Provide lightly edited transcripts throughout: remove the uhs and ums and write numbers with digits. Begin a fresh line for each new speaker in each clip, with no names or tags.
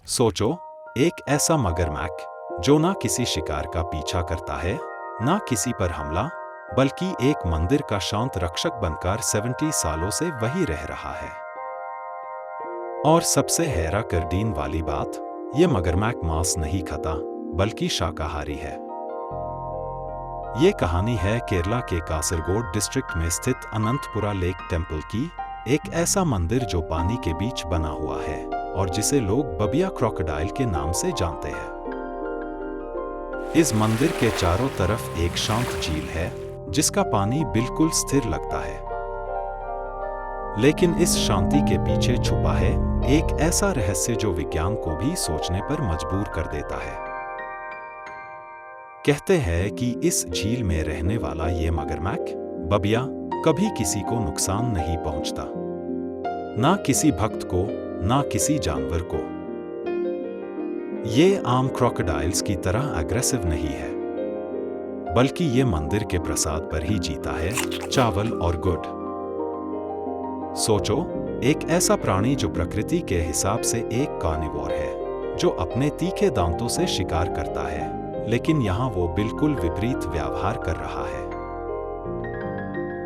सोचो, एक ऐसा मगरमच्छ जो ना किसी शिकार का पीछा करता है, ना किसी पर हमला, बल्कि एक मंदिर का शांत रक्षक बनकर 70 सालों से वही रह रहा है। और सबसे हैरान करदीन वाली बात, ये मगरमच्छ मांस नहीं खाता, बल्कि शाकाहारी है। ये कहानी है केरला के कासरगोड डिस्ट्रिक्ट में स्थित अनंतपुरा लेक टेम्पल की, एक ऐसा मंदिर जो पानी के बीच बना हुआ है और जिसे लोग बबिया क्रोकोडाइल के नाम से जानते हैं। इस मंदिर के चारों तरफ एक शांत झील है, जिसका पानी बिल्कुल स्थिर लगता है। लेकिन इस शांति के पीछे छुपा है एक ऐसा रहस्य जो विज्ञान को भी सोचने पर मजबूर कर देता है। कहते हैं कि इस झील में रहने वाला ये मगरमच्छ बबिया कभी किसी को नुकसान नहीं पहुंचता, ना किसी भक्त को, ना किसी जानवर को। ये आम क्रोकोडाइल्स की तरह एग्रेसिव नहीं है, बल्कि ये मंदिर के प्रसाद पर ही जीता है, चावल और गुड़। सोचो, एक ऐसा प्राणी जो प्रकृति के हिसाब से एक कार्निवोर है, जो अपने तीखे दांतों से शिकार करता है, लेकिन यहाँ वो बिल्कुल विपरीत व्यवहार कर रहा है।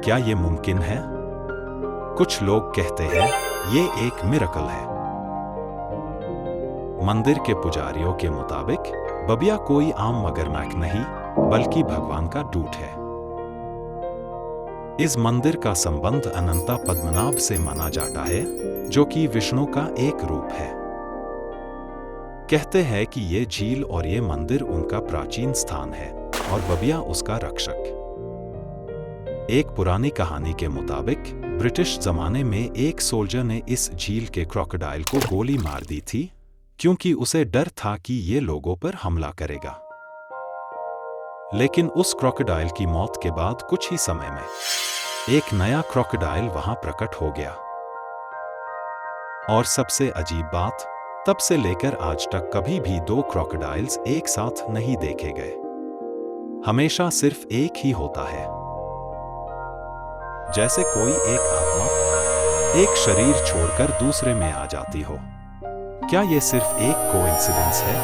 क्या ये मुमकिन है? कुछ लोग कहते हैं ये एक मिरेकल है। मंदिर के पुजारियों के मुताबिक बबिया कोई आम मगरमच्छ नहीं, बल्कि भगवान का दूत है। इस मंदिर का संबंध अनंता पद्मनाभ से माना जाता है, जो कि विष्णु का एक रूप है। कहते हैं कि ये झील और ये मंदिर उनका प्राचीन स्थान है और बबिया उसका रक्षक। एक पुरानी कहानी के मुताबिक ब्रिटिश जमाने में एक सोल्जर ने इस झील के क्रोकोडाइल को गोली मार दी थी, क्योंकि उसे डर था कि ये लोगों पर हमला करेगा। लेकिन उस क्रोकोडाइल की मौत के बाद कुछ ही समय में एक नया क्रोकोडाइल वहां प्रकट हो गया। और सबसे अजीब बात, तब से लेकर आज तक कभी भी दो क्रोकोडाइल्स एक साथ नहीं देखे गए। हमेशा सिर्फ एक ही होता है। जैसे कोई एक आत्मा एक शरीर छोड़कर दूसरे में आ जाती हो। क्या यह सिर्फ एक कोइंसिडेंस है,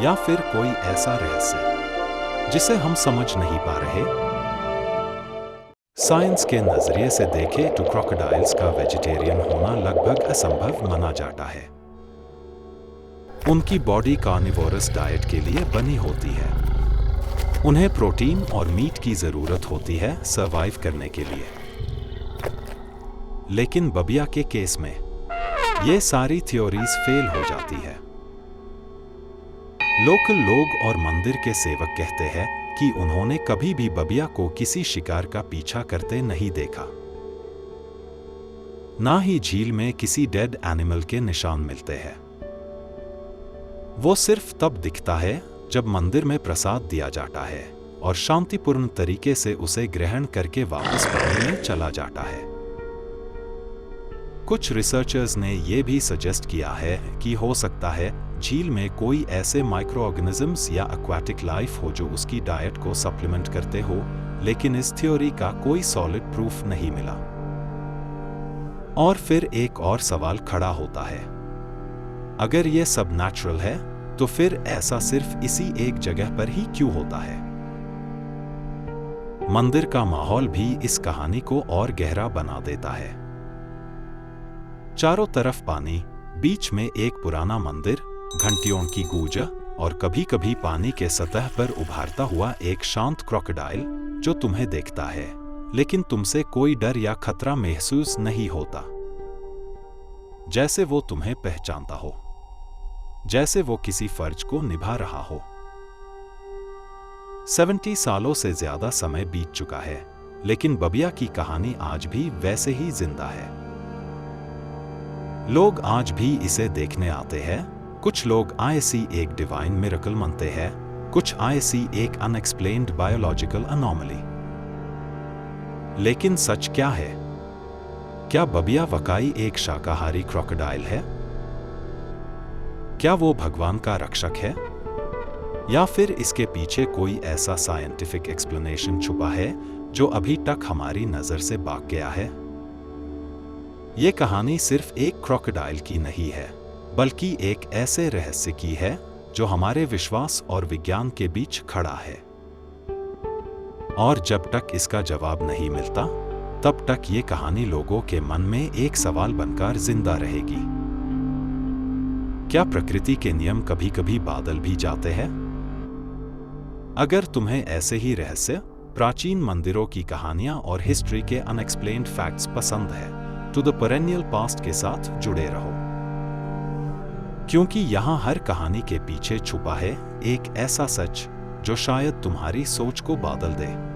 या फिर कोई ऐसा रहस्य जिसे हम समझ नहीं पा रहे? साइंस के नजरिए से देखें तो क्रोकोडाइल्स का वेजिटेरियन होना लगभग असंभव माना जाता है। उनकी बॉडी कार्निवोरस डाइट के लिए बनी होती है। उन्हें प्रोटीन और मीट की जरूरत होती है सरवाइव करने के लिए। लेकिन बबिया के केस में ये सारी थ्योरीज फेल हो जाती है। लोकल लोग और मंदिर के सेवक कहते हैं कि उन्होंने कभी भी बबिया को किसी शिकार का पीछा करते नहीं देखा। ना ही झील में किसी डेड एनिमल के निशान मिलते हैं। वो सिर्फ तब दिखता है जब मंदिर में प्रसाद दिया जाता है और शांतिपूर्ण तरीके से उसे ग्रहण करके वापस पानी में चला जाता है। कुछ रिसर्चर्स ने यह भी सजेस्ट किया है कि हो सकता है झील में कोई ऐसे माइक्रो ऑर्गेनिजम्स या एक्वाटिक लाइफ हो जो उसकी डाइट को सप्लीमेंट करते हो, लेकिन इस थ्योरी का कोई सॉलिड प्रूफ नहीं मिला। और फिर एक और सवाल खड़ा होता है, अगर ये सब नेचुरल है तो फिर ऐसा सिर्फ इसी एक जगह पर ही क्यों होता है? मंदिर का माहौल भी इस कहानी को और गहरा बना देता है। चारों तरफ पानी, बीच में एक पुराना मंदिर, घंटियों की गूंज और कभी-कभी पानी के सतह पर उभारता हुआ एक शांत क्रोकोडाइल जो तुम्हें देखता है, लेकिन तुमसे कोई डर या खतरा महसूस नहीं होता। जैसे वो तुम्हें पहचानता हो, जैसे वो किसी फर्ज को निभा रहा हो। 70 सालों से ज्यादा समय बीत चुका है, लेकिन बबिया की कहानी आज भी वैसे ही जिंदा है। लोग आज भी इसे देखने आते हैं। कुछ लोग आईसी एक डिवाइन मिरेकल मानते हैं, कुछ आईसी एक अनएक्सप्लेन्ड बायोलॉजिकल अनोमली। लेकिन सच क्या है? क्या बबिया वाकई एक शाकाहारी क्रोकोडाइल है? क्या वो भगवान का रक्षक है, या फिर इसके पीछे कोई ऐसा साइंटिफिक एक्सप्लेनेशन छुपा है जो अभी तक हमारी नजर से भाग गया है? ये कहानी सिर्फ एक क्रोकोडाइल की नहीं है, बल्कि एक ऐसे रहस्य की है जो हमारे विश्वास और विज्ञान के बीच खड़ा है। और जब तक इसका जवाब नहीं मिलता, तब तक ये कहानी लोगों के मन में एक सवाल बनकर जिंदा रहेगी। क्या प्रकृति के नियम कभी कभी बदल भी जाते हैं? अगर तुम्हें ऐसे ही रहस्य, प्राचीन मंदिरों की कहानियां और हिस्ट्री के अनएक्सप्लेन्ड फैक्ट्स पसंद है, तो द पेरेनियल पास्ट के साथ जुड़े रहो। क्योंकि यहाँ हर कहानी के पीछे छुपा है एक ऐसा सच जो शायद तुम्हारी सोच को बदल दे।